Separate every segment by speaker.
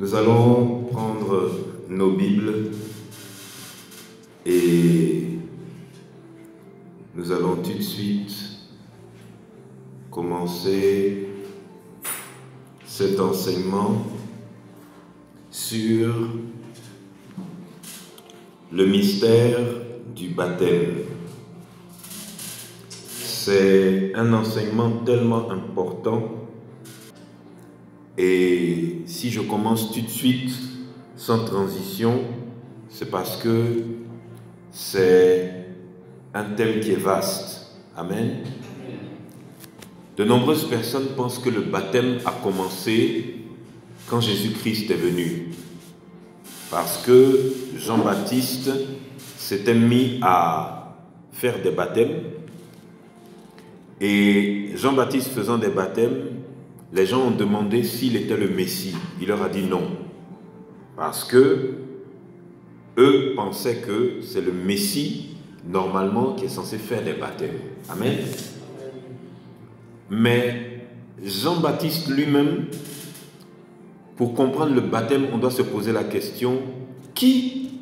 Speaker 1: Nous allons prendre nos Bibles et nous allons tout de suite commencer cet enseignement sur le mystère du baptême. C'est un enseignement tellement important. Et si je commence tout de suite, sans transition, c'est parce que c'est un thème qui est vaste. Amen. De nombreuses personnes pensent que le baptême a commencé quand Jésus-Christ est venu. Parce que Jean-Baptiste s'était mis à faire des baptêmes. Et Jean-Baptiste faisant des baptêmes, les gens ont demandé s'il était le Messie. Il leur a dit non. Parce que eux pensaient que c'est le Messie, normalement, qui est censé faire des baptêmes. Amen. Mais Jean-Baptiste lui-même, pour comprendre le baptême, on doit se poser la question, qui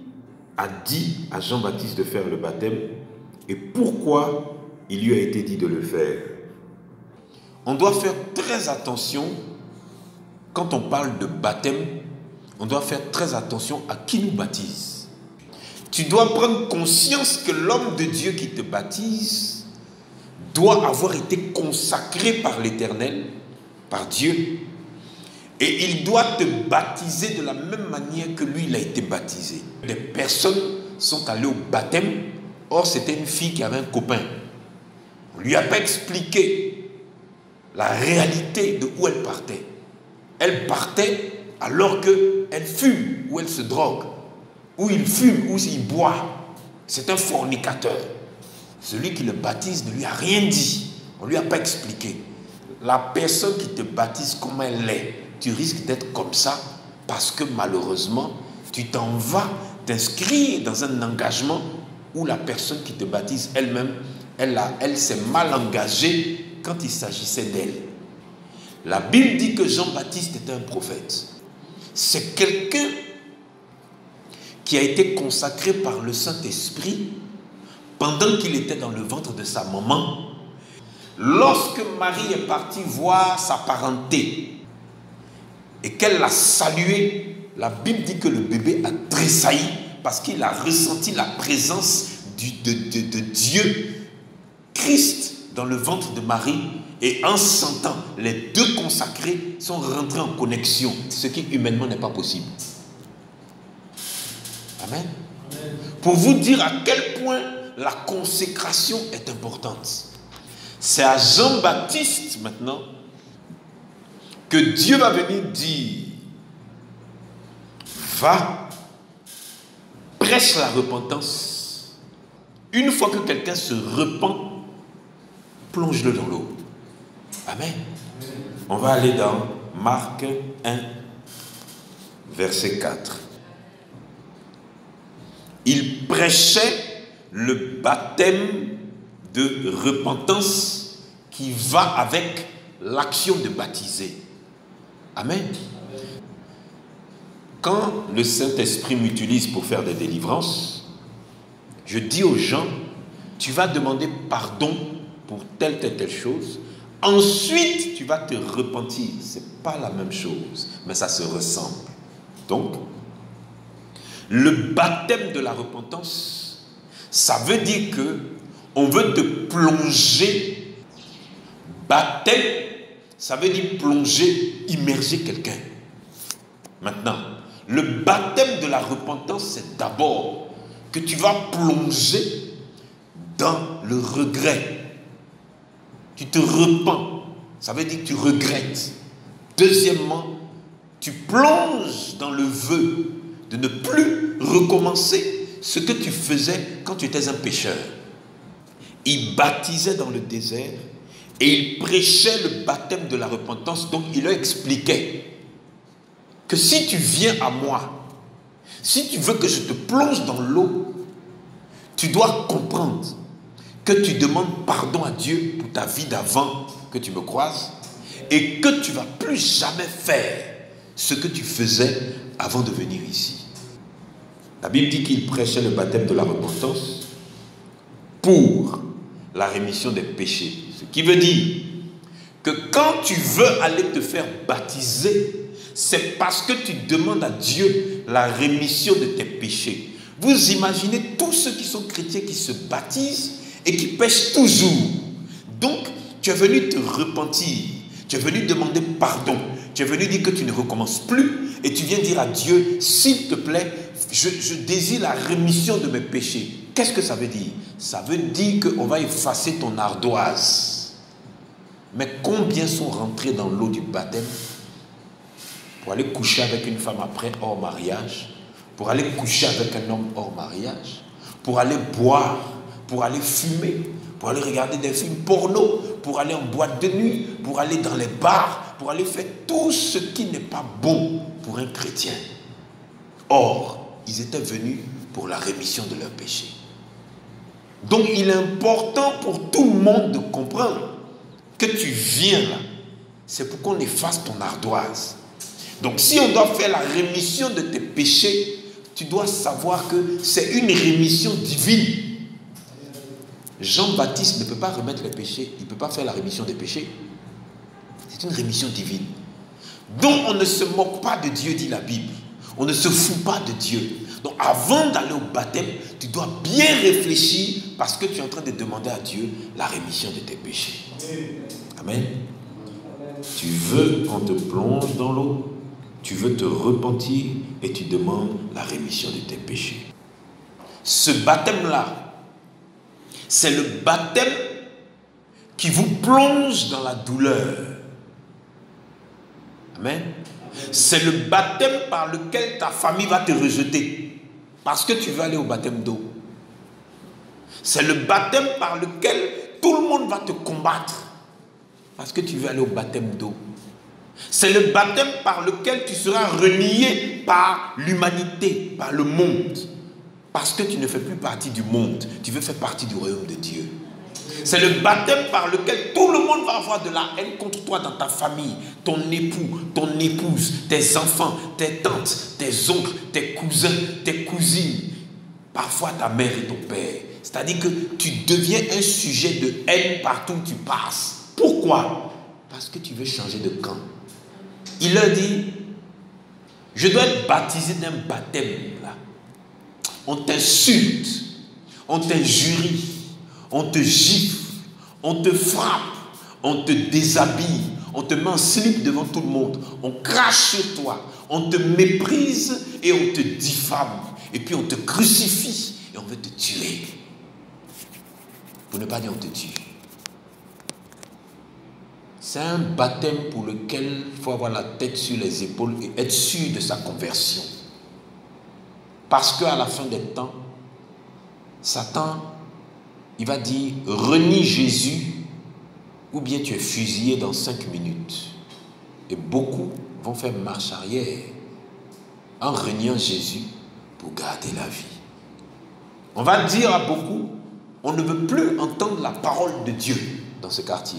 Speaker 1: a dit à Jean-Baptiste de faire le baptême et pourquoi il lui a été dit de le faire? On doit faire très attention, quand on parle de baptême, on doit faire très attention à qui nous baptise. Tu dois prendre conscience que l'homme de Dieu qui te baptise doit avoir été consacré par l'Éternel, par Dieu, et il doit te baptiser de la même manière que lui, il a été baptisé. Des personnes sont allées au baptême, or c'était une fille qui avait un copain. On ne lui a pas expliqué la réalité de où elle partait. Elle partait alors qu'elle fume, ou elle se drogue, ou il fume, ou il boit. C'est un fornicateur. Celui qui le baptise ne lui a rien dit. On ne lui a pas expliqué. La personne qui te baptise comme elle est, tu risques d'être comme ça parce que malheureusement, tu t'en vas t'inscrire dans un engagement où la personne qui te baptise elle-même, elle s'est mal engagée quand il s'agissait d'elle. La Bible dit que Jean-Baptiste était un prophète. C'est quelqu'un qui a été consacré par le Saint-Esprit pendant qu'il était dans le ventre de sa maman. Lorsque Marie est partie voir sa parenté et qu'elle l'a salué, la Bible dit que le bébé a tressailli parce qu'il a ressenti la présence de Dieu, Christ, dans le ventre de Marie, et en sentant les deux consacrés sont rentrés en connexion, ce qui humainement n'est pas possible. Amen. Amen. Pour vous dire à quel point la consécration est importante. C'est à Jean-Baptiste maintenant que Dieu va venir dire: va, prêche la repentance. Une fois que quelqu'un se repent, plonge-le dans l'eau. Amen. On va aller dans Marc 1, verset 4. Il prêchait le baptême de repentance qui va avec l'action de baptiser. Amen. Quand le Saint-Esprit m'utilise pour faire des délivrances, je dis aux gens, tu vas demander pardon pour telle chose. Ensuite, tu vas te repentir. Ce n'est pas la même chose, mais ça se ressemble. Donc, le baptême de la repentance, ça veut dire que on veut te plonger. Baptême, ça veut dire plonger, immerger quelqu'un. Maintenant, le baptême de la repentance, c'est d'abord que tu vas plonger dans le regret. Tu te repens, ça veut dire que tu regrettes. Deuxièmement, tu plonges dans le vœu de ne plus recommencer ce que tu faisais quand tu étais un pécheur. Il baptisait dans le désert et il prêchait le baptême de la repentance. Donc il leur expliquait que si tu viens à moi, si tu veux que je te plonge dans l'eau, tu dois comprendre que tu demandes pardon à Dieu pour ta vie d'avant que tu me croises et que tu ne vas plus jamais faire ce que tu faisais avant de venir ici. La Bible dit qu'il prêchait le baptême de la repentance pour la rémission des péchés. Ce qui veut dire que quand tu veux aller te faire baptiser, c'est parce que tu demandes à Dieu la rémission de tes péchés. Vous imaginez tous ceux qui sont chrétiens qui se baptisent et qui pêchent toujours. Donc, tu es venu te repentir, tu es venu demander pardon, tu es venu dire que tu ne recommences plus et tu viens dire à Dieu, s'il te plaît, je désire la rémission de mes péchés. Qu'est-ce que ça veut dire? Ça veut dire qu'on va effacer ton ardoise. Mais combien sont rentrés dans l'eau du baptême pour aller coucher avec une femme après hors mariage, pour aller coucher avec un homme hors mariage, pour aller boire, pour aller fumer, pour aller regarder des films porno, pour aller en boîte de nuit, pour aller dans les bars, pour aller faire tout ce qui n'est pas bon pour un chrétien. Or, ils étaient venus pour la rémission de leurs péchés. Donc, il est important pour tout le monde de comprendre que tu viens là. C'est pour qu'on efface ton ardoise. Donc, si on doit faire la rémission de tes péchés, tu dois savoir que c'est une rémission divine. Jean-Baptiste ne peut pas remettre les péchés, il ne peut pas faire la rémission des péchés. C'est une rémission divine. Donc on ne se moque pas de Dieu, dit la Bible. On ne se fout pas de Dieu. Donc avant d'aller au baptême, tu dois bien réfléchir parce que tu es en train de demander à Dieu la rémission de tes péchés. Amen. Tu veux qu'on te plonge dans l'eau, tu veux te repentir et tu demandes la rémission de tes péchés. Ce baptême-là, c'est le baptême qui vous plonge dans la douleur. Amen. C'est le baptême par lequel ta famille va te rejeter parce que tu veux aller au baptême d'eau. C'est le baptême par lequel tout le monde va te combattre parce que tu veux aller au baptême d'eau. C'est le baptême par lequel tu seras renié par l'humanité, par le monde. Parce que tu ne fais plus partie du monde, tu veux faire partie du royaume de Dieu. C'est le baptême par lequel tout le monde va avoir de la haine contre toi dans ta famille, ton époux, ton épouse, tes enfants, tes tantes, tes oncles, tes cousins, tes cousines, parfois ta mère et ton père. C'est-à-dire que tu deviens un sujet de haine partout où tu passes. Pourquoi? Parce que tu veux changer de camp. Il leur dit, je dois être baptisé d'un baptême là. On t'insulte, on t'injurie, on te gifle, on te frappe, on te déshabille, on te met en slip devant tout le monde, on crache sur toi, on te méprise et on te diffame. Et puis on te crucifie et on veut te tuer. Pour ne pas dire on te tue. C'est un baptême pour lequel il faut avoir la tête sur les épaules et être sûr de sa conversion. Parce qu'à la fin des temps, Satan, il va dire, renie Jésus ou bien tu es fusillé dans 5 minutes. Et beaucoup vont faire marche arrière en reniant Jésus pour garder la vie. On va dire à beaucoup, on ne veut plus entendre la parole de Dieu dans ce quartier.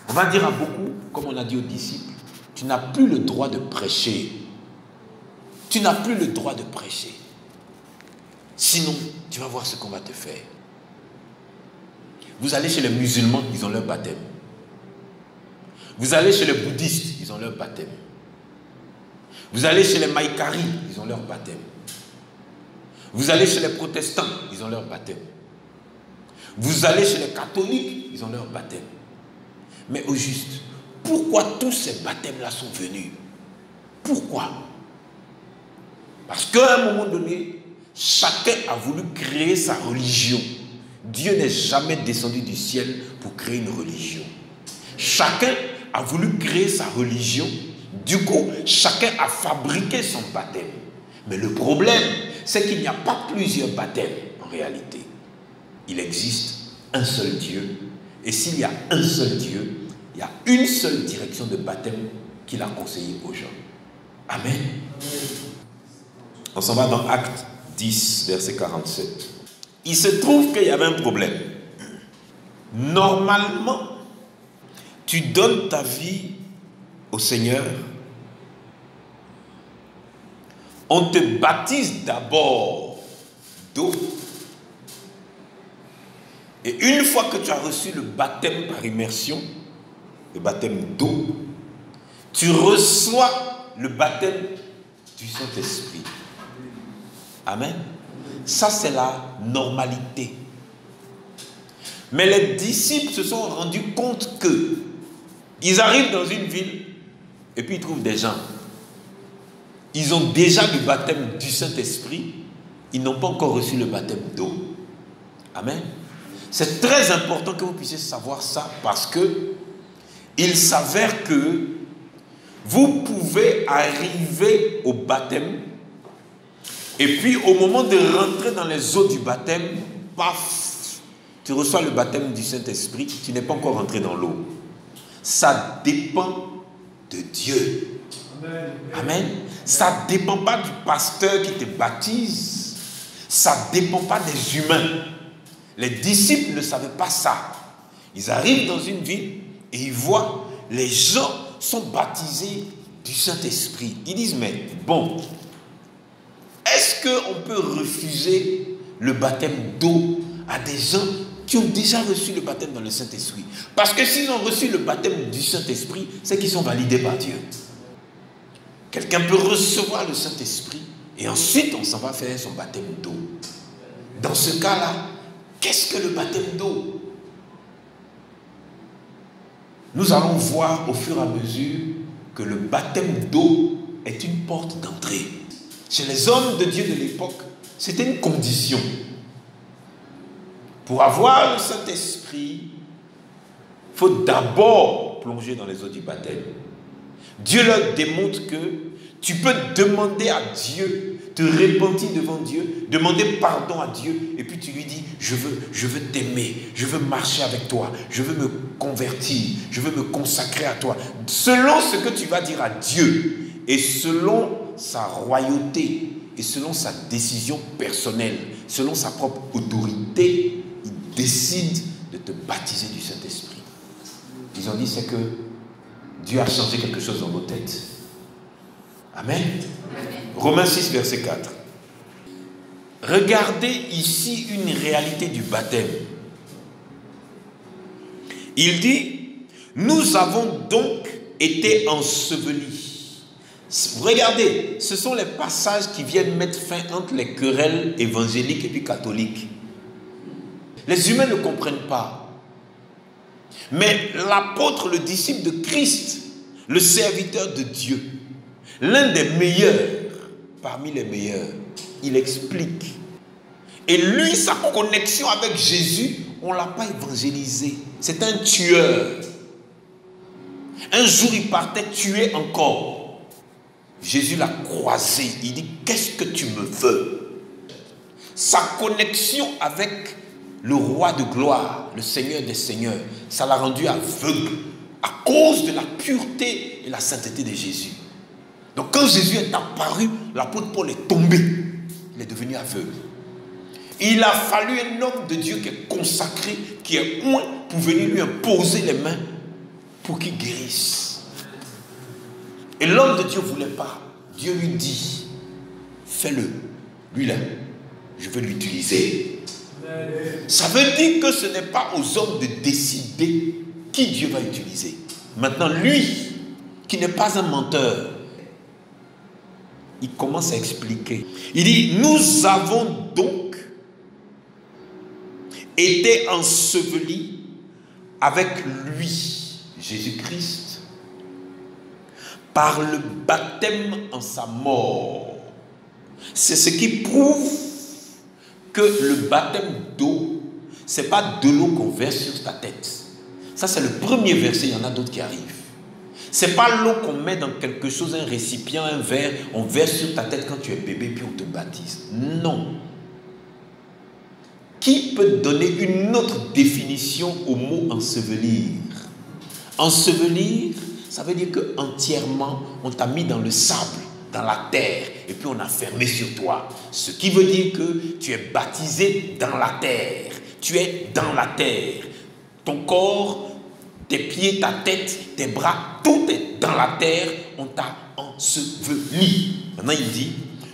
Speaker 1: On va dire à beaucoup, comme on a dit aux disciples, tu n'as plus le droit de prêcher. Tu n'as plus le droit de prêcher. Sinon, tu vas voir ce qu'on va te faire. Vous allez chez les musulmans, ils ont leur baptême. Vous allez chez les bouddhistes, ils ont leur baptême. Vous allez chez les maïkaris, ils ont leur baptême. Vous allez chez les protestants, ils ont leur baptême. Vous allez chez les catholiques, ils ont leur baptême. Mais au juste, pourquoi tous ces baptêmes-là sont venus? Pourquoi? Parce qu'à un moment donné, chacun a voulu créer sa religion. Dieu n'est jamais descendu du ciel pour créer une religion. Chacun a voulu créer sa religion. Du coup, chacun a fabriqué son baptême. Mais le problème, c'est qu'il n'y a pas plusieurs baptêmes en réalité. Il existe un seul Dieu. Et s'il y a un seul Dieu, il y a une seule direction de baptême qu'il a conseillé aux gens. Amen. On s'en va dans Actes 10, verset 47. Il se trouve qu'il y avait un problème. Normalement, tu donnes ta vie au Seigneur On te baptise d'abord d'eau. Et une fois que tu as reçu le baptême par immersion, le baptême d'eau, tu reçois le baptême du Saint-Esprit. Amen. Ça, c'est la normalité. Mais les disciples se sont rendus compte que ils arrivent dans une ville et puis ils trouvent des gens. Ils ont déjà le baptême du Saint-Esprit. Ils n'ont pas encore reçu le baptême d'eau. Amen. C'est très important que vous puissiez savoir ça parce que il s'avère que vous pouvez arriver au baptême et puis au moment de rentrer dans les eaux du baptême, paf, tu reçois le baptême du Saint-Esprit, tu n'es pas encore rentré dans l'eau. Ça dépend de Dieu. Amen. Amen. Ça ne dépend pas du pasteur qui te baptise. Ça ne dépend pas des humains. Les disciples ne savaient pas ça. Ils arrivent dans une ville et ils voient les gens sont baptisés du Saint-Esprit. Ils disent, mais bon, est-ce qu'on peut refuser le baptême d'eau à des gens qui ont déjà reçu le baptême dans le Saint-Esprit? Parce que s'ils ont reçu le baptême du Saint-Esprit, c'est qu'ils sont validés par Dieu. Quelqu'un peut recevoir le Saint-Esprit et ensuite on s'en va faire son baptême d'eau. Dans ce cas-là, qu'est-ce que le baptême d'eau? Nous allons voir au fur et à mesure que le baptême d'eau est une porte d'entrée. Chez les hommes de Dieu de l'époque, c'était une condition. Pour avoir le Saint-Esprit, il faut d'abord plonger dans les eaux du baptême. Dieu leur démontre que tu peux demander à Dieu, te repentir devant Dieu, demander pardon à Dieu, et puis tu lui dis, je veux t'aimer, je veux marcher avec toi, je veux me convertir, je veux me consacrer à toi. Selon ce que tu vas dire à Dieu, et selon sa royauté, et selon sa décision personnelle, selon sa propre autorité, il décide de te baptiser du Saint-Esprit. Ils ont dit, c'est que Dieu a changé quelque chose dans nos têtes. Amen. Romains 6, verset 4. Regardez ici une réalité du baptême. Il dit, nous avons donc été ensevelis. Regardez, ce sont les passages qui viennent mettre fin entre les querelles évangéliques et puis catholiques. Les humains ne comprennent pas. Mais l'apôtre, le disciple de Christ, le serviteur de Dieu, l'un des meilleurs, parmi les meilleurs, il explique. Et lui, sa connexion avec Jésus, on ne l'a pas évangélisé. C'est un tueur. Un jour, il partait tuer encore. Jésus l'a croisé. Il dit, qu'est-ce que tu me veux? Sa connexion avec le roi de gloire, le Seigneur des seigneurs, ça l'a rendu aveugle à cause de la pureté et la sainteté de Jésus. Donc quand Jésus est apparu, l'apôtre Paul est tombé. Il est devenu aveugle. Il a fallu un homme de Dieu qui est consacré, qui est oint pour venir lui imposer les mains pour qu'il guérisse. Et l'homme de Dieu ne voulait pas. Dieu lui dit, fais-le. Lui là, je veux l'utiliser. Ça veut dire que ce n'est pas aux hommes de décider qui Dieu va utiliser. Maintenant, lui, qui n'est pas un menteur, il commence à expliquer. Il dit, nous avons donc été ensevelis avec lui, Jésus-Christ, par le baptême en sa mort. C'est ce qui prouve que le baptême d'eau, ce n'est pas de l'eau qu'on verse sur ta tête. Ça, c'est le premier verset, il y en a d'autres qui arrivent. Ce n'est pas l'eau qu'on met dans quelque chose, un récipient, un verre, on verse sur ta tête quand tu es bébé, puis on te baptise. Non. Qui peut donner une autre définition au mot ensevelir? Ensevelir, ça veut dire que entièrement, on t'a mis dans le sable, dans la terre, et puis on a fermé sur toi. Ce qui veut dire que tu es baptisé dans la terre. Tu es dans la terre. Ton corps, tes pieds, ta tête, tes bras, tout est dans la terre. On t'a enseveli. Maintenant il dit,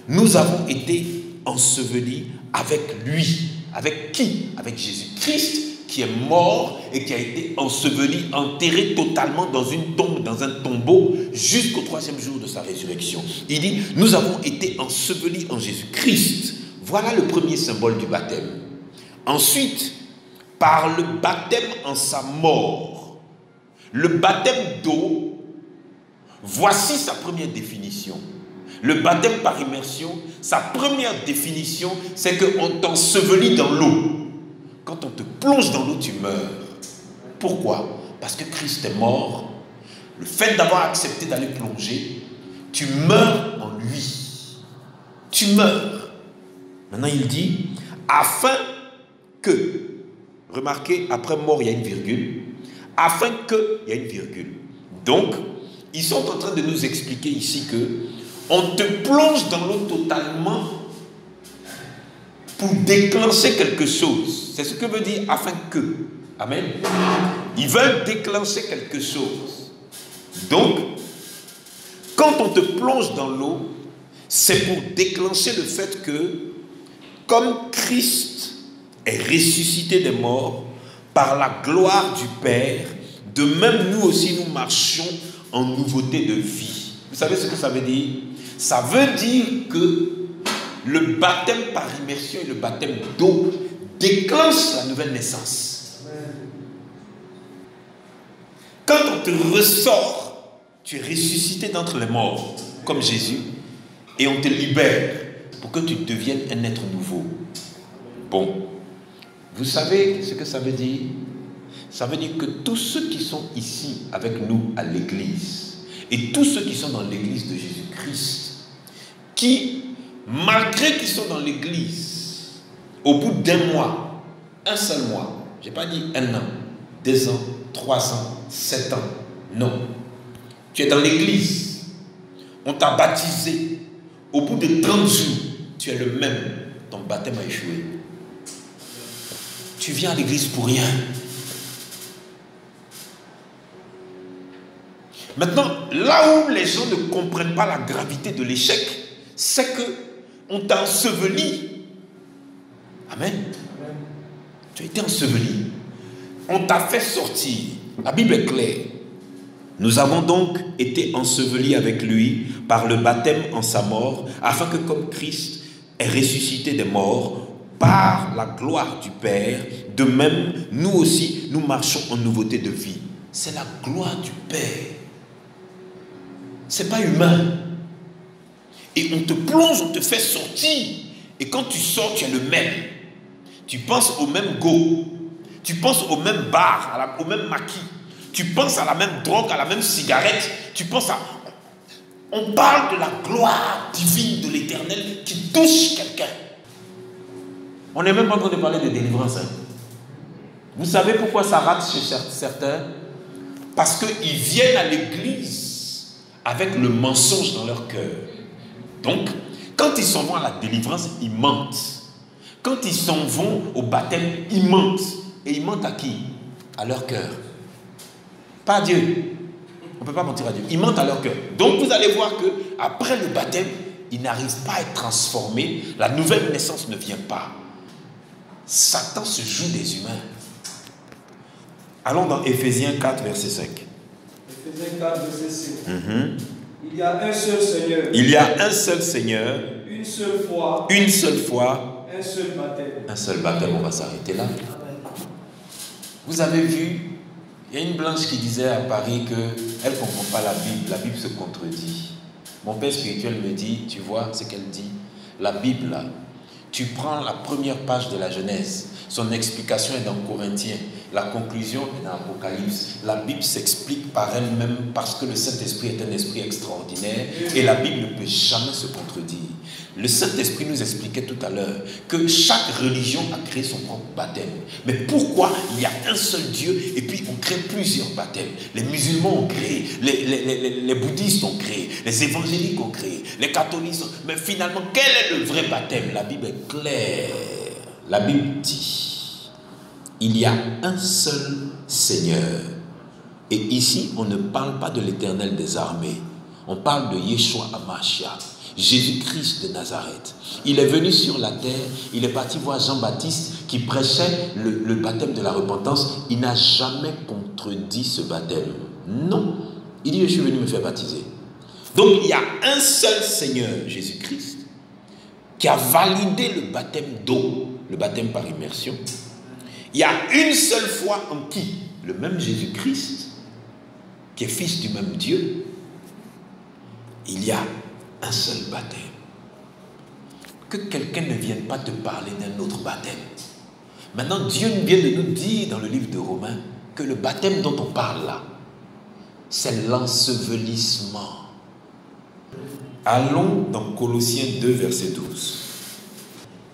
Speaker 2: nous avons été ensevelis avec lui. Avec qui? Avec Jésus-Christ, qui est mort et qui a été enseveli, enterré totalement dans une tombe, dans un tombeau, jusqu'au 3e jour de sa résurrection. Il dit, nous avons été ensevelis en Jésus-Christ. Voilà le premier symbole du baptême. Ensuite, par le baptême en sa mort, le baptême d'eau, voici sa première définition. Le baptême par immersion, sa première définition, c'est qu'on t'ensevelit dans l'eau. Quand on te plonge dans l'eau, tu meurs. Pourquoi? Parce que Christ est mort. Le fait d'avoir accepté d'aller plonger, tu meurs en lui. Tu meurs. Maintenant, il dit, afin que, remarquez, après mort, il y a une virgule. Afin que, il y a une virgule. Donc, ils sont en train de nous expliquer ici que on te plonge dans l'eau totalement pour déclencher quelque chose. C'est ce que veut dire afin que. Amen. Ils veulent déclencher quelque chose. Donc, quand on te plonge dans l'eau, c'est pour déclencher le fait que, comme Christ est ressuscité des morts, par la gloire du Père, de même nous aussi nous marchions en nouveauté de vie. Vous savez ce que ça veut dire? Ça veut dire que le baptême par immersion et le baptême d'eau déclenchent la nouvelle naissance. Quand on te ressort, tu es ressuscité d'entre les morts, comme Jésus, et on te libère pour que tu deviennes un être nouveau. Bon, vous savez ce que ça veut dire? Ça veut dire que tous ceux qui sont ici avec nous à l'église, et tous ceux qui sont dans l'église de Jésus-Christ, qui, malgré qu'ils sont dans l'église, au bout d'un mois, un seul mois, je n'ai pas dit 1 an, 2 ans, 3 ans, 7 ans, non. Tu es dans l'église, on t'a baptisé, au bout de 30 jours, tu es le même, ton baptême a échoué. Tu viens à l'église pour rien. Maintenant, là où les gens ne comprennent pas la gravité de l'échec, c'est que on t'a enseveli. Amen. Amen. Tu as été enseveli. On t'a fait sortir. La Bible est claire. Nous avons donc été ensevelis avec lui par le baptême en sa mort, afin que comme Christ est ressuscité des morts, par la gloire du Père, de même, nous aussi, nous marchons en nouveauté de vie. C'est la gloire du Père. C'est pas humain. Et on te plonge, on te fait sortir. Et quand tu sors, tu es le même. Tu penses au même go. Tu penses au même bar, au même maquis. Tu penses à la même drogue, à la même cigarette. Tu penses à... On parle de la gloire divine de l'Éternel qui touche quelqu'un. On n'est même pas en train de parler de délivrance. Hein. Vous savez pourquoi ça rate chez certains? Parce qu'ils viennent à l'église avec le mensonge dans leur cœur. Donc, quand ils s'en vont à la délivrance, ils mentent. Quand ils s'en vont au baptême, ils mentent. Et ils mentent à qui? À leur cœur. Pas à Dieu. On ne peut pas mentir à Dieu. Ils mentent à leur cœur. Donc, vous allez voir qu'après le baptême, ils n'arrivent pas à être transformés. La nouvelle naissance ne vient pas. Satan se joue des humains. Allons dans Éphésiens 4, verset 5.
Speaker 3: Éphésiens 4, verset 5. Il y a un seul Seigneur.
Speaker 2: Il y a un seul Seigneur.
Speaker 3: Une seule foi.
Speaker 2: Une seule foi.
Speaker 3: Un seul baptême.
Speaker 2: Un seul baptême, on va s'arrêter là. Vous avez vu, il y a une blanche qui disait à Paris qu'elle ne comprend pas la Bible se contredit. Mon père spirituel me dit, tu vois ce qu'elle dit, la Bible là, tu prends la première page de la Genèse, son explication est dans Corinthiens, la conclusion est dans Apocalypse. La Bible s'explique par elle-même parce que le Saint-Esprit est un esprit extraordinaire et la Bible ne peut jamais se contredire. Le Saint-Esprit nous expliquait tout à l'heure que chaque religion a créé son propre baptême. Mais pourquoi il y a un seul Dieu et puis on crée plusieurs baptêmes? Les musulmans ont créé, les bouddhistes ont créé, les évangéliques ont créé, les catholiques ont... Mais finalement, quel est le vrai baptême? La Bible est claire. La Bible dit, il y a un seul Seigneur. Et ici, on ne parle pas de l'Éternel des armées. On parle de Yeshua HaMashiach, Jésus-Christ de Nazareth. Il est venu sur la terre, il est parti voir Jean-Baptiste qui prêchait le baptême de la repentance. Il n'a jamais contredit ce baptême. Non. Il dit, je suis venu me faire baptiser. Donc il y a un seul Seigneur, Jésus-Christ, qui a validé le baptême d'eau, le baptême par immersion. Il y a une seule foi en qui le même Jésus-Christ, qui est fils du même Dieu, il y a un seul baptême. Que quelqu'un ne vienne pas te parler d'un autre baptême. Maintenant, Dieu vient de nous dire dans le livre de Romains que le baptême dont on parle là, c'est l'ensevelissement. Allons dans Colossiens 2, verset 12.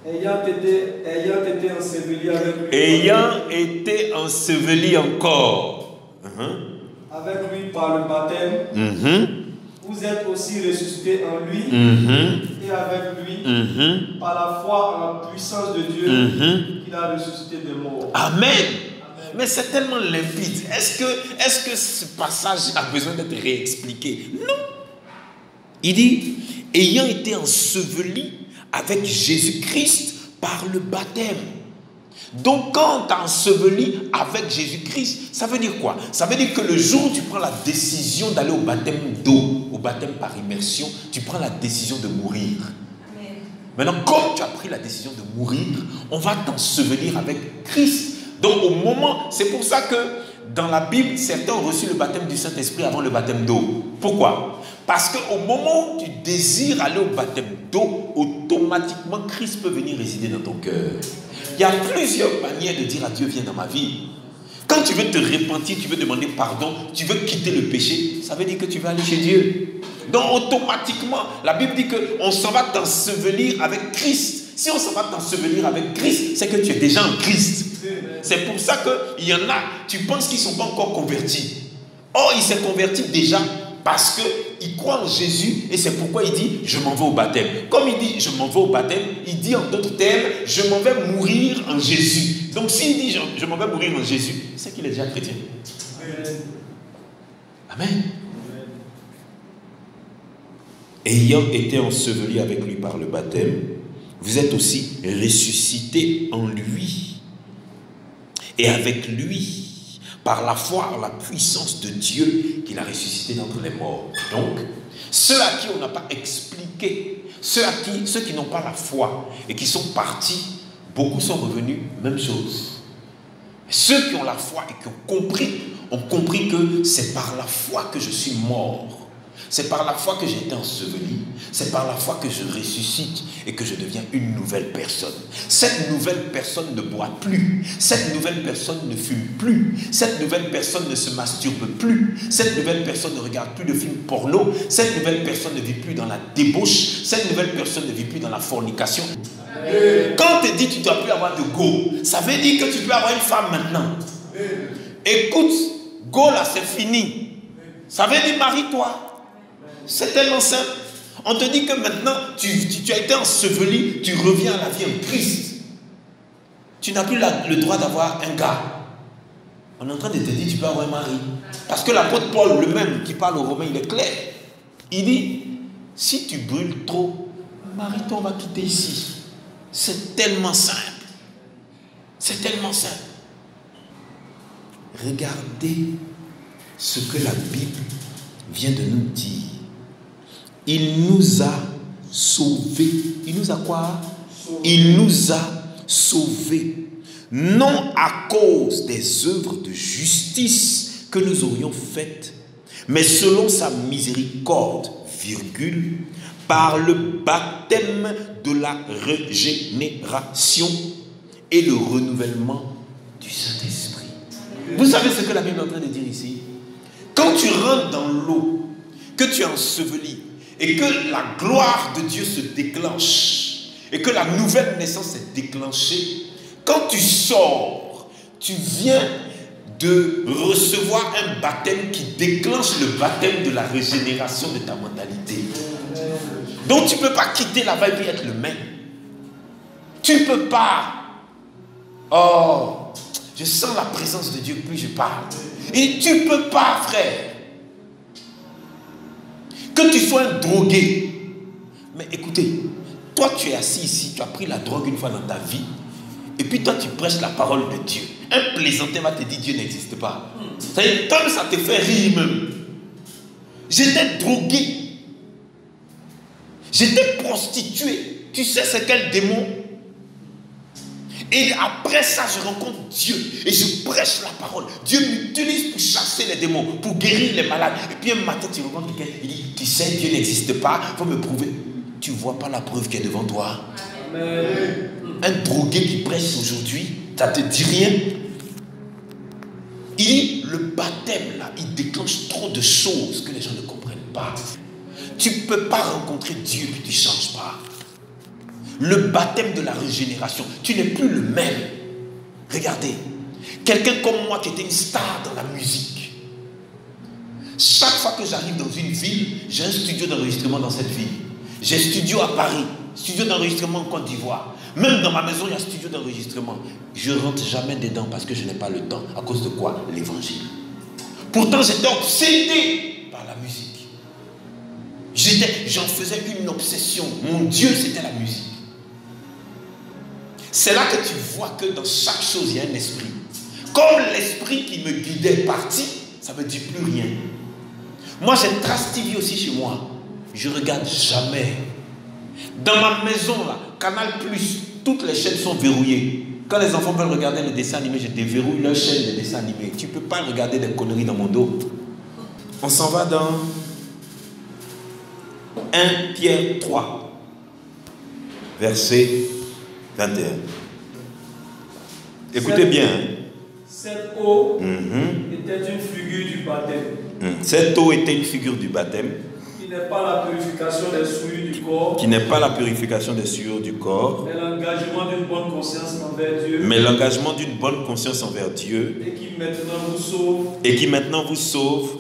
Speaker 3: Ayant été enseveli avec lui.
Speaker 2: Ayant été enseveli encore.
Speaker 3: Avec lui par le baptême. Vous êtes aussi ressuscités en lui. Et avec lui par la foi en la puissance de Dieu qu'il a ressuscité des morts.
Speaker 2: Amen. Mais c'est tellement limpide. Est-ce que ce passage a besoin d'être réexpliqué? Non. Il dit, ayant été enseveli avec Jésus-Christ par le baptême. Donc quand tu es enseveli avec Jésus-Christ, ça veut dire quoi? Ça veut dire que le jour où tu prends la décision d'aller au baptême d'eau, au baptême par immersion, tu prends la décision de mourir. Amen. Maintenant, comme tu as pris la décision de mourir, on va t'ensevelir avec Christ. Donc au moment, c'est pour ça que dans la Bible, certains ont reçu le baptême du Saint-Esprit avant le baptême d'eau. Pourquoi? Parce qu'au moment où tu désires aller au baptême d'eau, automatiquement Christ peut venir résider dans ton cœur. Il y a plusieurs manières de dire à Dieu, viens dans ma vie. Quand tu veux te repentir, tu veux demander pardon, tu veux quitter le péché, ça veut dire que tu vas aller chez Dieu. Donc automatiquement, la Bible dit qu'on s'en va t'ensevelir avec Christ. Si on s'en va t'ensevelir avec Christ, c'est que tu es déjà en Christ. C'est pour ça qu'il y en a, tu penses qu'ils ne sont pas encore convertis. Or, il s'est converti déjà parce qu'il croit en Jésus et c'est pourquoi il dit, je m'en vais au baptême. Comme il dit, je m'en vais au baptême, il dit en d'autres termes, je m'en vais mourir en Jésus. Donc s'il dit, je m'en vais mourir en Jésus, c'est qu'il est déjà chrétien. Amen. Ayant été enseveli avec lui par le baptême, vous êtes aussi ressuscités en lui. Et avec lui, par la foi en la puissance de Dieu qu'il a ressuscité d'entre les morts. Donc, ceux à qui on n'a pas expliqué, ceux qui n'ont pas la foi et qui sont partis, beaucoup sont revenus, même chose. Ceux qui ont la foi et qui ont compris que c'est par la foi que je suis mort. C'est par la foi que j'ai été enseveli. C'est par la foi que je ressuscite et que je deviens une nouvelle personne. Cette nouvelle personne ne boit plus. Cette nouvelle personne ne fume plus. Cette nouvelle personne ne se masturbe plus. Cette nouvelle personne ne regarde plus de films porno. Cette nouvelle personne ne vit plus dans la débauche. Cette nouvelle personne ne vit plus dans la fornication. Quand on te dit que tu ne dois plus avoir de go, ça veut dire que tu peux avoir une femme maintenant. Écoute, go là c'est fini. Ça veut dire marie-toi. C'est tellement simple. On te dit que maintenant, tu as été enseveli, tu reviens à la vie en Christ. Tu n'as plus le droit d'avoir un gars. On est en train de te dire tu peux avoir un mari. Parce que l'apôtre Paul, le même qui parle aux Romains, il est clair. Il dit, si tu brûles trop, marie-toi, on va quitter ici. C'est tellement simple. C'est tellement simple. Regardez ce que la Bible vient de nous dire. Il nous a sauvés. Il nous a quoi? Il nous a sauvés. Non à cause des œuvres de justice que nous aurions faites, mais selon sa miséricorde, par le baptême de la régénération et le renouvellement du Saint-Esprit. Vous savez ce que la Bible est en train de dire ici? Quand tu rentres dans l'eau, que tu es enseveli, et que la gloire de Dieu se déclenche, et que la nouvelle naissance est déclenchée, quand tu sors, tu viens de recevoir un baptême qui déclenche le baptême de la régénération de ta mentalité. Donc tu ne peux pas quitter là-bas et puis être le même. Tu ne peux pas. Oh, je sens la présence de Dieu plus je parle. Et tu ne peux pas, frère. Que tu sois un drogué. Mais écoutez, toi tu es assis ici, tu as pris la drogue une fois dans ta vie, et puis toi tu prêches la parole de Dieu. Un plaisantin va te dire Dieu n'existe pas. Ça te fait rire même. J'étais drogué. J'étais prostitué. Tu sais c'est quel démon? Et après ça, je rencontre Dieu et je prêche la parole. Dieu m'utilise pour chasser les démons, pour guérir les malades. Et puis un matin, tu rencontres quelqu'un, il dit, tu sais, Dieu n'existe pas, il faut me prouver. Tu ne vois pas la preuve qui est devant toi. Amen. Un drogué qui prêche aujourd'hui, ça ne te dit rien. Il dit, le baptême, là, il déclenche trop de choses que les gens ne comprennent pas. Tu ne peux pas rencontrer Dieu et tu ne changes pas. Le baptême de la régénération, tu n'es plus le même. Regardez, quelqu'un comme moi qui était une star dans la musique, chaque fois que j'arrive dans une ville, j'ai un studio d'enregistrement dans cette ville. J'ai un studio à Paris, studio d'enregistrement en Côte d'Ivoire. Même dans ma maison, il y a un studio d'enregistrement. Je ne rentre jamais dedans parce que je n'ai pas le temps. À cause de quoi? L'évangile. Pourtant, j'étais obsédé par la musique. J'en faisais une obsession. Mon Dieu, c'était la musique. C'est là que tu vois que dans chaque chose, il y a un esprit. Comme l'esprit qui me guidait est parti, ça ne me dit plus rien. Moi, j'ai Trace TV aussi chez moi. Je ne regarde jamais. Dans ma maison, là, Canal+, toutes les chaînes sont verrouillées. Quand les enfants veulent regarder les dessins animés, je déverrouille leur chaîne de dessins animés. Tu ne peux pas regarder des conneries dans mon dos. On s'en va dans 1 Pierre 3, verset 21. Écoutez bien.
Speaker 3: Cette eau était une figure du baptême.
Speaker 2: Cette eau était une figure du baptême.
Speaker 3: Qui n'est pas la purification des souillures du corps.
Speaker 2: Qui n'est pas la purification des souillures du corps.
Speaker 3: Mais l'engagement d'une bonne conscience envers Dieu.
Speaker 2: Mais l'engagement d'une bonne conscience envers Dieu.
Speaker 3: Et qui maintenant vous sauve.
Speaker 2: Et qui maintenant vous sauve.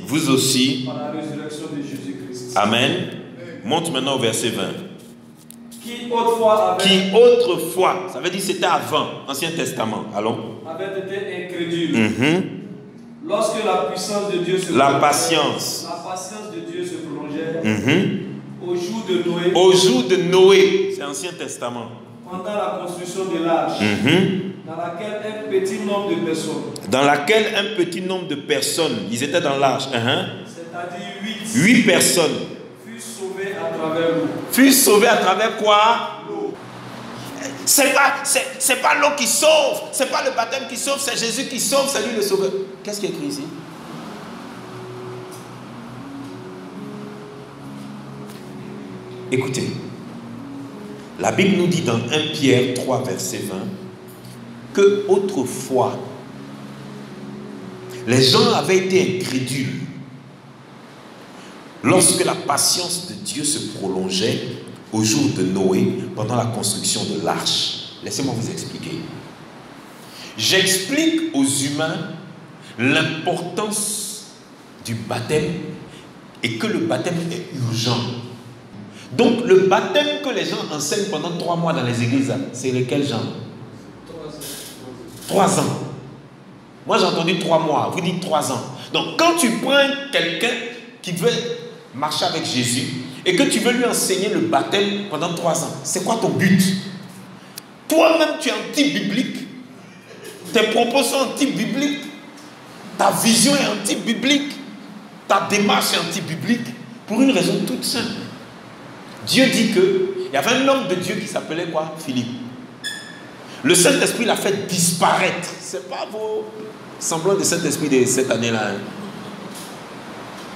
Speaker 2: Vous aussi.
Speaker 3: Par la résurrection de Jésus-Christ.
Speaker 2: Amen. Monte maintenant au verset 20.
Speaker 3: Qui
Speaker 2: autrefois, ça veut dire c'était avant, Ancien Testament, allons.
Speaker 3: Avait été incrédule. Lorsque la puissance de Dieu se
Speaker 2: La patience
Speaker 3: de Dieu se prolongeait. Au jour de Noé.
Speaker 2: Au jour de Noé, c'est Ancien Testament.
Speaker 3: Pendant la construction de l'arche. Dans laquelle un petit nombre de personnes.
Speaker 2: Dans laquelle un petit nombre de personnes, ils étaient dans l'arche.
Speaker 3: C'est-à-dire
Speaker 2: 8 personnes. Fut sauvé à travers quoi? L'eau. C'est pas l'eau qui sauve, c'est pas le baptême qui sauve, c'est Jésus qui sauve, c'est lui le sauveur. Qu'est-ce qui est écrit ici? Écoutez, la Bible nous dit dans 1 Pierre 3 verset 20 que autrefois les gens avaient été incrédules. Lorsque la patience de Dieu se prolongeait au jour de Noé pendant la construction de l'arche. Laissez-moi vous expliquer. J'explique aux humains l'importance du baptême et que le baptême est urgent. Donc le baptême que les gens enseignent pendant 3 mois dans les églises, c'est lequel genre? 3 ans. Moi j'ai entendu 3 mois, vous dites 3 ans. Donc quand tu prends quelqu'un qui veut marcher avec Jésus et que tu veux lui enseigner le baptême pendant 3 ans, c'est quoi ton but? Toi-même tu es anti-biblique, tes propos sont anti-bibliques, ta vision est anti-biblique, ta démarche est anti-biblique pour une raison toute simple. Dieu dit qu'il y avait un homme de Dieu qui s'appelait quoi? Philippe. Le Saint-Esprit l'a fait disparaître. Ce n'est pas vos semblants de Saint-Esprit de cette année-là.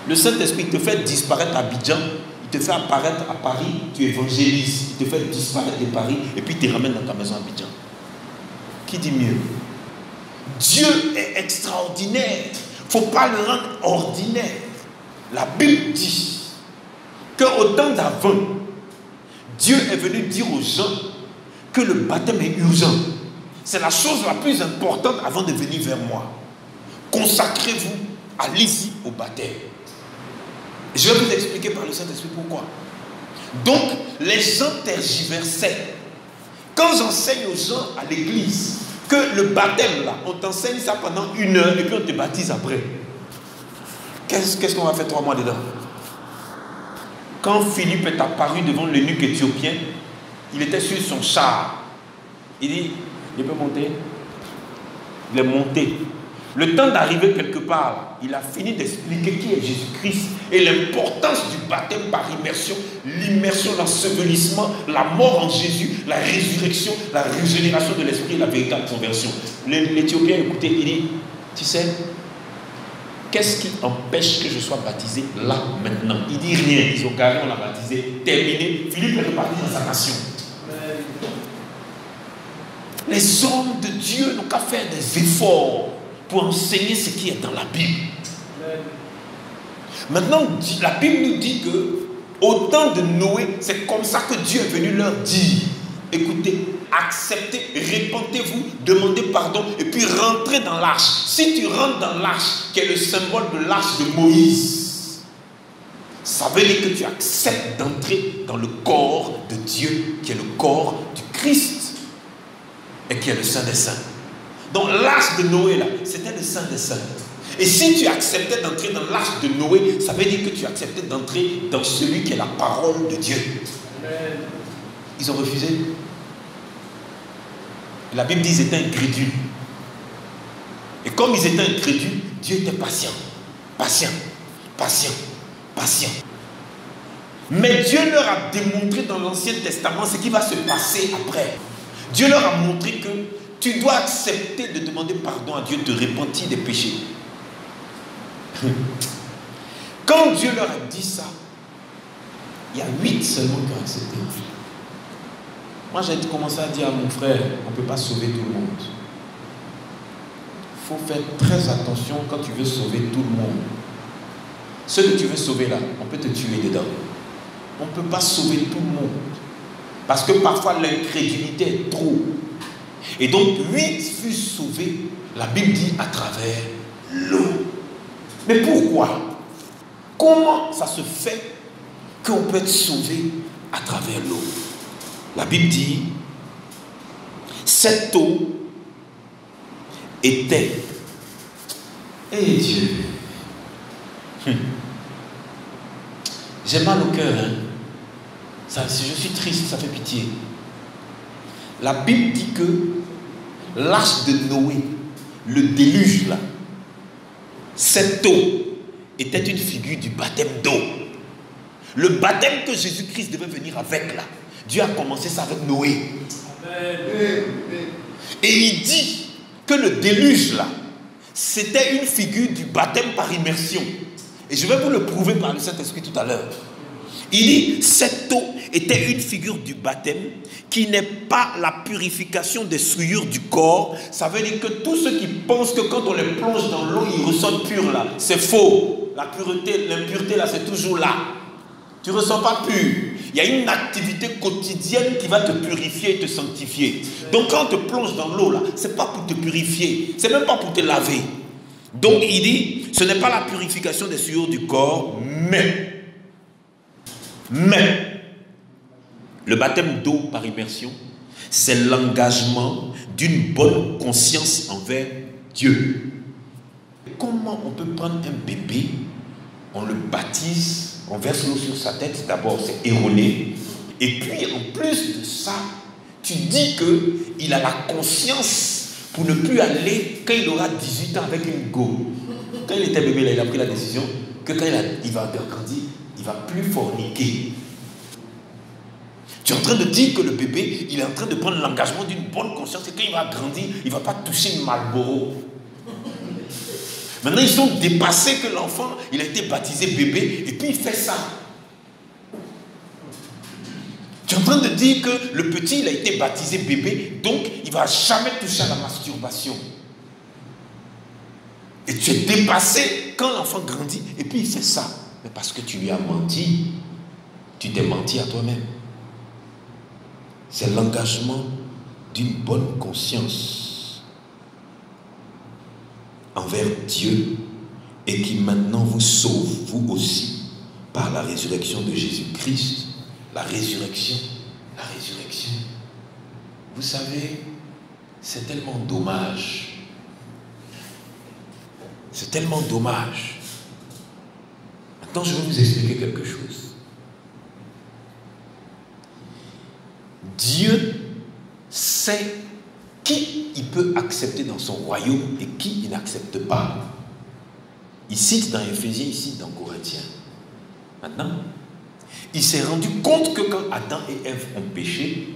Speaker 2: Le Saint-Esprit te fait disparaître à Abidjan, il te fait apparaître à Paris, tu évangélises, il te fait disparaître de Paris et puis il te ramène dans ta maison à Abidjan. Qui dit mieux? Dieu est extraordinaire. Il ne faut pas le rendre ordinaire. La Bible dit qu'au temps d'avant, Dieu est venu dire aux gens que le baptême est urgent. C'est la chose la plus importante avant de venir vers moi. Consacrez-vous, allez-y au baptême. Je vais vous expliquer par le Saint-Esprit pourquoi. Donc, les gens tergiversaient. Quand j'enseigne aux gens à l'église que le baptême, là, on t'enseigne ça pendant 1 heure et puis on te baptise après. Qu'est-ce qu'on va faire 3 mois dedans? Quand Philippe est apparu devant l'eunuque éthiopien, il était sur son char. Il dit, il peut monter. Il est monté. Le temps d'arriver quelque part, il a fini d'expliquer qui est Jésus-Christ et l'importance du baptême par immersion, l'immersion, l'ensevelissement, la mort en Jésus, la résurrection, la régénération de l'esprit et la véritable conversion. L'Éthiopien écoutait, il dit, tu sais, qu'est-ce qui empêche que je sois baptisé là, maintenant? Il dit rien, ils ont garé, on l'a baptisé, terminé, Philippe est reparti dans sa nation. Les hommes de Dieu n'ont qu'à faire des efforts pour enseigner ce qui est dans la Bible. Maintenant, la Bible nous dit que au temps de Noé, c'est comme ça que Dieu est venu leur dire, écoutez, acceptez, répentez-vous, demandez pardon et puis rentrez dans l'arche. Si tu rentres dans l'arche, qui est le symbole de l'arche de Moïse, ça veut dire que tu acceptes d'entrer dans le corps de Dieu, qui est le corps du Christ et qui est le Saint des Saints. Donc l'arche de Noé là, c'était le Saint des Saints. Et si tu acceptais d'entrer dans l'arche de Noé, ça veut dire que tu acceptais d'entrer dans celui qui est la parole de Dieu. Ils ont refusé. La Bible dit qu'ils étaient incrédules. Et comme ils étaient incrédules, Dieu était patient. Patient, patient, patient. Mais Dieu leur a démontré dans l'Ancien Testament ce qui va se passer après. Dieu leur a montré que tu dois accepter de demander pardon à Dieu, de repentir des péchés. Quand Dieu leur a dit ça, il y a 8 seulement qui ont accepté. Moi, j'ai commencé à dire à mon frère, on ne peut pas sauver tout le monde. Il faut faire très attention quand tu veux sauver tout le monde. Ceux que tu veux sauver là, on peut te tuer dedans. On ne peut pas sauver tout le monde. Parce que parfois l'incrédulité est trop. Et donc 8 furent sauvés, la Bible dit, à travers l'eau. Mais pourquoi? Comment ça se fait qu'on peut être sauvé à travers l'eau? La Bible dit, cette eau était, et Dieu, j'ai mal au cœur, hein? Si je suis triste, ça fait pitié. La Bible dit que l'arche de Noé, le déluge là, cette eau était une figure du baptême d'eau. Le baptême que Jésus-Christ devait venir avec là, Dieu a commencé ça avec Noé. Et il dit que le déluge là, c'était une figure du baptême par immersion. Et je vais vous le prouver par le Saint-Esprit tout à l'heure. Il dit, cette eau était une figure du baptême qui n'est pas la purification des souillures du corps. Ça veut dire que tous ceux qui pensent que quand on les plonge dans l'eau, ils ressortent purs là, c'est faux. La pureté, l'impureté là, c'est toujours là. Tu ne ressens pas pur. Il y a une activité quotidienne qui va te purifier et te sanctifier. Donc quand on te plonge dans l'eau là, ce n'est pas pour te purifier, c'est même pas pour te laver. Donc il dit, ce n'est pas la purification des souillures du corps, mais le baptême d'eau par immersion, c'est l'engagement d'une bonne conscience envers Dieu. Comment on peut prendre un bébé, on le baptise, on verse l'eau sur sa tête, d'abord c'est erroné, et puis en plus de ça, tu dis qu'il a la conscience pour ne plus aller quand il aura 18 ans avec une go. Quand il était bébé là, il a pris la décision que quand il va grandir, il ne va plus forniquer. Tu es en train de dire que le bébé, il est en train de prendre l'engagement d'une bonne conscience et quand il va grandir, il ne va pas toucher une Marlboro. Maintenant, ils sont dépassés que l'enfant, il a été baptisé bébé et puis il fait ça. Tu es en train de dire que le petit, il a été baptisé bébé, donc il ne va jamais toucher à la masturbation. Et tu es dépassé quand l'enfant grandit et puis il fait ça. Mais parce que tu lui as menti, tu t'es menti à toi-même. C'est l'engagement d'une bonne conscience envers Dieu et qui maintenant vous sauve, vous aussi, par la résurrection de Jésus-Christ. La résurrection, la résurrection. Vous savez, c'est tellement dommage. C'est tellement dommage. Maintenant, je vais vous expliquer quelque chose. Dieu sait qui il peut accepter dans son royaume et qui il n'accepte pas. Il cite dans Éphésiens, il cite dans Corinthiens. Maintenant, il s'est rendu compte que quand Adam et Ève ont péché,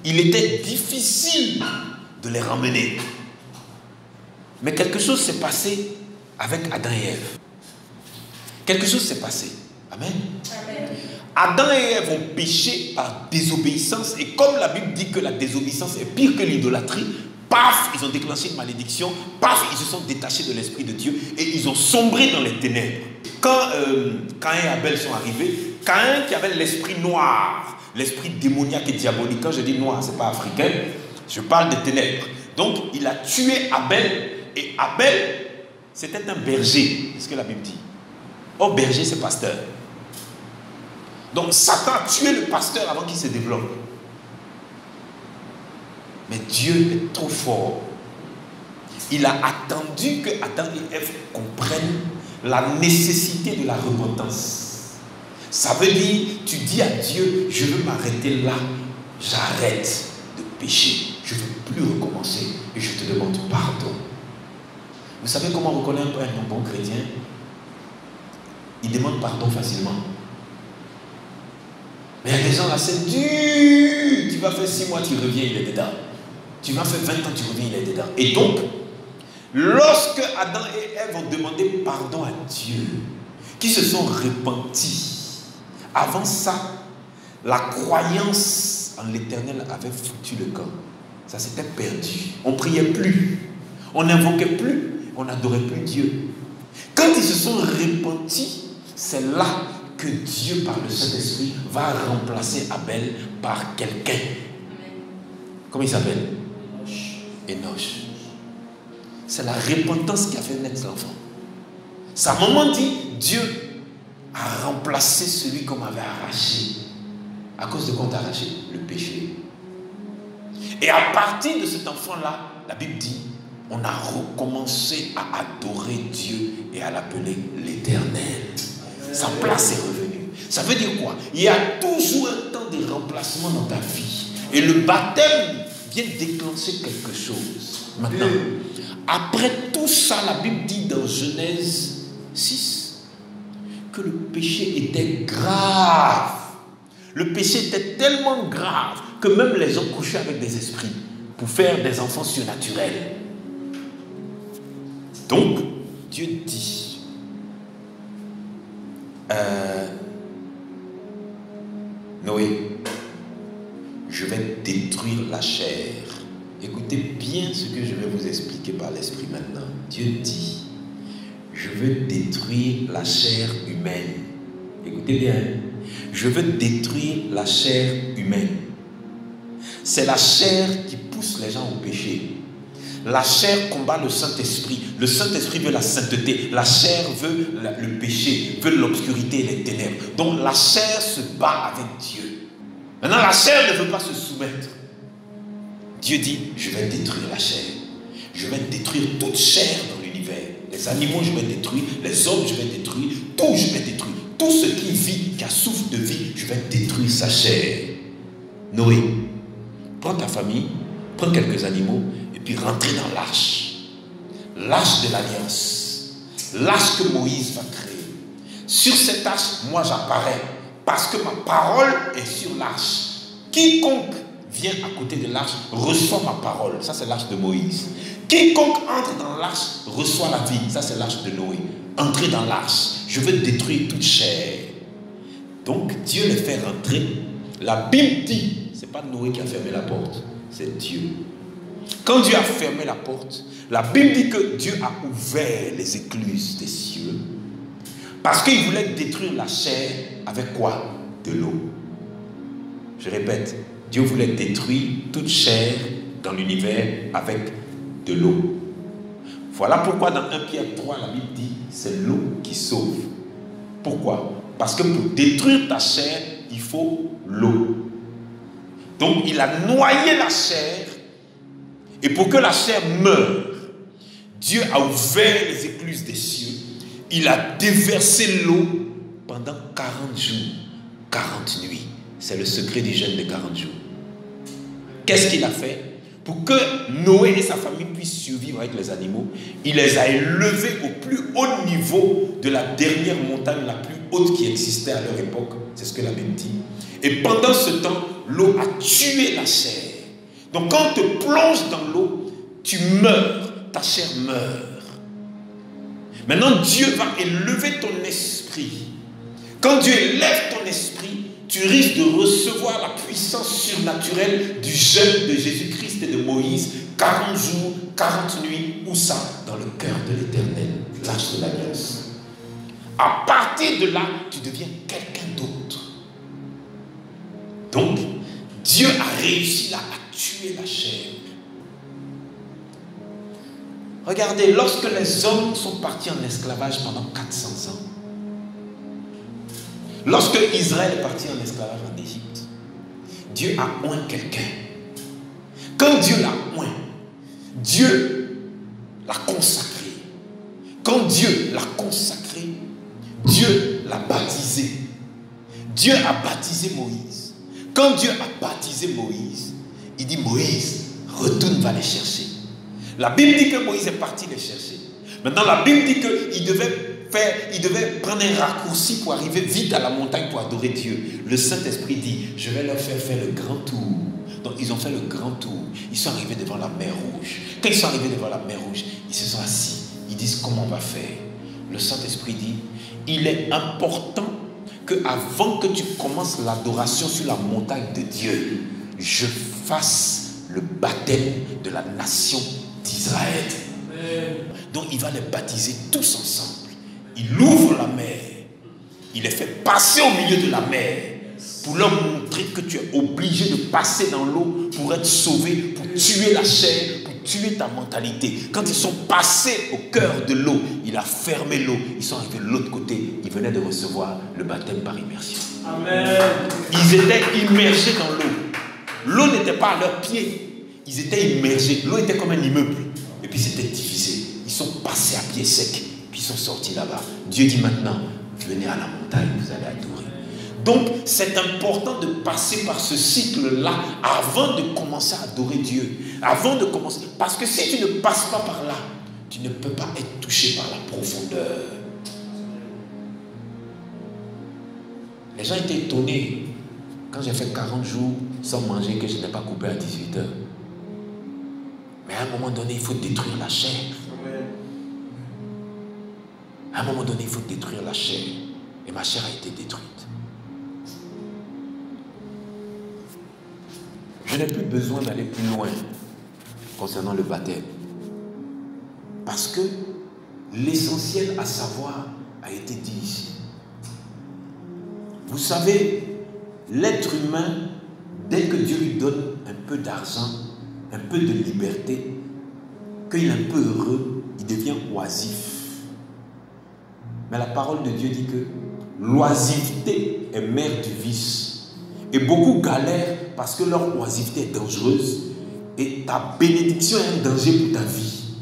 Speaker 2: il était difficile de les ramener. Mais quelque chose s'est passé avec Adam et Ève. Quelque chose s'est passé. Amen. Amen. Adam et Ève ont péché par désobéissance. Et comme la Bible dit que la désobéissance est pire que l'idolâtrie, paf, ils ont déclenché une malédiction. Paf, ils se sont détachés de l'Esprit de Dieu. Et ils ont sombré dans les ténèbres. Quand Caïn et Abel sont arrivés, Caïn qui avait l'esprit noir, l'esprit démoniaque et diabolique. Quand je dis noir, ce n'est pas africain. Je parle des ténèbres. Donc, il a tué Abel. Et Abel, c'était un berger. C'est ce que la Bible dit. Or, berger, c'est pasteur. Donc, Satan a tué le pasteur avant qu'il se développe. Mais Dieu est trop fort. Il a attendu que Adam et Ève comprennent la nécessité de la repentance. Ça veut dire, tu dis à Dieu, je veux m'arrêter là, j'arrête de pécher, je ne veux plus recommencer et je te demande pardon. Vous savez comment reconnaître un bon chrétien? Il demande pardon facilement. Mais il y a des gens là, c'est dur. Tu vas faire 6 mois, tu reviens, il est dedans. Tu vas faire 20 ans, tu reviens, il est dedans. Et donc, lorsque Adam et Ève ont demandé pardon à Dieu, qui se sont repentis, avant ça, la croyance en l'Éternel avait foutu le camp. Ça s'était perdu. On ne priait plus. On n'invoquait plus. On n'adorait plus Dieu. Quand ils se sont repentis, c'est là que Dieu, par le Saint-Esprit, va remplacer Abel par quelqu'un. Comment il s'appelle? Enoch. C'est la repentance qui a fait naître l'enfant. Sa maman dit, Dieu a remplacé celui qu'on m'avait arraché. À cause de quoi on t'a arraché? Le péché. Et à partir de cet enfant-là, la Bible dit, on a recommencé à adorer Dieu et à l'appeler l'Éternel. Sa place est revenue. Ça veut dire quoi? Il y a toujours un temps de remplacement dans ta vie. Et le baptême vient déclencher quelque chose. Maintenant, après tout ça, la Bible dit dans Genèse 6 que le péché était grave. Le péché était tellement grave que même les gens couchaient avec des esprits pour faire des enfants surnaturels. Donc, Dieu dit, Noé, je vais détruire la chair. Écoutez bien ce que je vais vous expliquer par l'esprit maintenant. Dieu dit, je veux détruire la chair humaine. Écoutez bien, je veux détruire la chair humaine. C'est la chair qui pousse les gens au péché. La chair combat le Saint-Esprit. Le Saint-Esprit veut la sainteté. La chair veut le péché, veut l'obscurité et les ténèbres. Donc la chair se bat avec Dieu. Maintenant, la chair ne veut pas se soumettre. Dieu dit, je vais détruire la chair. Je vais détruire toute chair dans l'univers. Les animaux, je vais détruire. Les hommes, je vais détruire. Tout, je vais détruire. Tout ce qui vit, qui a souffle de vie, je vais détruire sa chair. Noé, prends ta famille, prends quelques animaux, et puis rentrez dans l'arche. L'arche de l'alliance. L'arche que Moïse va créer. Sur cette arche, moi j'apparais. Parce que ma parole est sur l'arche. Quiconque vient à côté de l'arche reçoit ma parole. Ça c'est l'arche de Moïse. Quiconque entre dans l'arche reçoit la vie. Ça c'est l'arche de Noé. Entrez dans l'arche. Je veux détruire toute chair. Donc Dieu les fait rentrer. La Bible dit, c'est pas Noé qui a fermé la porte, c'est Dieu. Quand Dieu a fermé la porte, la Bible dit que Dieu a ouvert les écluses des cieux parce qu'il voulait détruire la chair avec quoi? De l'eau. Je répète, Dieu voulait détruire toute chair dans l'univers avec de l'eau. Voilà pourquoi dans 1 Pierre 3, la Bible dit c'est l'eau qui sauve. Pourquoi? Parce que pour détruire ta chair, il faut l'eau. Donc il a noyé la chair. Et pour que la chair meure, Dieu a ouvert les écluses des cieux. Il a déversé l'eau pendant 40 jours, 40 nuits. C'est le secret du jeûne de 40 jours. qu'est-ce qu'il a fait? Pour que Noé et sa famille puissent survivre avec les animaux, il les a élevés au plus haut niveau de la dernière montagne la plus haute qui existait à leur époque. C'est ce que la Bible dit. Et pendant ce temps, l'eau a tué la chair. Donc quand on te plonge dans l'eau, tu meurs, ta chair meurt. Maintenant, Dieu va élever ton esprit. Quand Dieu élève ton esprit, tu risques de recevoir la puissance surnaturelle du jeûne de Jésus-Christ et de Moïse, 40 jours, 40 nuits, où ça? Dans le cœur de l'Éternel, l'Arche de l'Alliance. À partir de là, tu deviens quelqu'un d'autre. Donc, Dieu a réussi là à tuer la chair. Regardez, lorsque les hommes sont partis en esclavage pendant 400 ans, lorsque Israël est parti en esclavage en Égypte, Dieu a oint quelqu'un. Quand Dieu l'a oint, Dieu l'a consacré. Quand Dieu l'a consacré, Dieu l'a baptisé. Dieu a baptisé Moïse. Quand Dieu a baptisé Moïse, il dit Moïse, retourne, va les chercher. La Bible dit que Moïse est parti les chercher. Maintenant, la Bible dit qu'il devait prendre un raccourci pour arriver vite à la montagne pour adorer Dieu. Le Saint-Esprit dit, je vais leur faire le grand tour. Donc, ils ont fait le grand tour. Ils sont arrivés devant la mer Rouge. Quand ils sont arrivés devant la mer Rouge, ils se sont assis. Ils disent, comment on va faire? Le Saint-Esprit dit, il est important qu'avant que tu commences l'adoration sur la montagne de Dieu, je fasse le baptême de la nation d'Israël. Donc il va les baptiser tous ensemble. Il ouvre la mer. Il les fait passer au milieu de la mer pour leur montrer que tu es obligé de passer dans l'eau pour être sauvé, pour tuer la chair, pour tuer ta mentalité. Quand ils sont passés au cœur de l'eau, il a fermé l'eau. Ils sont arrivés de l'autre côté. Ils venaient de recevoir le baptême par immersion. Amen. Ils étaient immergés dans l'eau. L'eau n'était pas à leurs pieds. Ils étaient immergés. L'eau était comme un immeuble. Et puis c'était divisé. Ils sont passés à pied sec. Puis ils sont sortis là-bas. Dieu dit maintenant, venez à la montagne, vous allez adorer. Donc c'est important de passer par ce cycle-là avant de commencer à adorer Dieu. Avant de commencer. Parce que si tu ne passes pas par là, tu ne peux pas être touché par la profondeur. Les gens étaient étonnés quand j'ai fait 40 jours sans manger que je n'ai pas coupé à 18 heures. Mais à un moment donné, il faut détruire la chair. À un moment donné, il faut détruire la chair. Et ma chair a été détruite. Je n'ai plus besoin d'aller plus loin concernant le baptême. Parce que l'essentiel à savoir a été dit ici. Vous savez, l'être humain, dès que Dieu lui donne un peu d'argent, un peu de liberté, qu'il est un peu heureux, il devient oisif. Mais la parole de Dieu dit que l'oisiveté est mère du vice. Et beaucoup galèrent parce que leur oisiveté est dangereuse et ta bénédiction est un danger pour ta vie.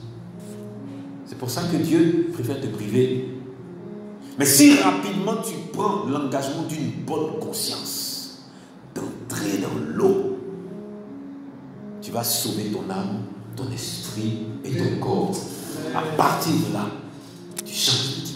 Speaker 2: C'est pour ça que Dieu préfère te priver. Mais si rapidement tu prends l'engagement d'une bonne conscience d'entrer dans l'eau, tu vas sauver ton âme, ton esprit et ton corps. À partir de là, tu changes de vie.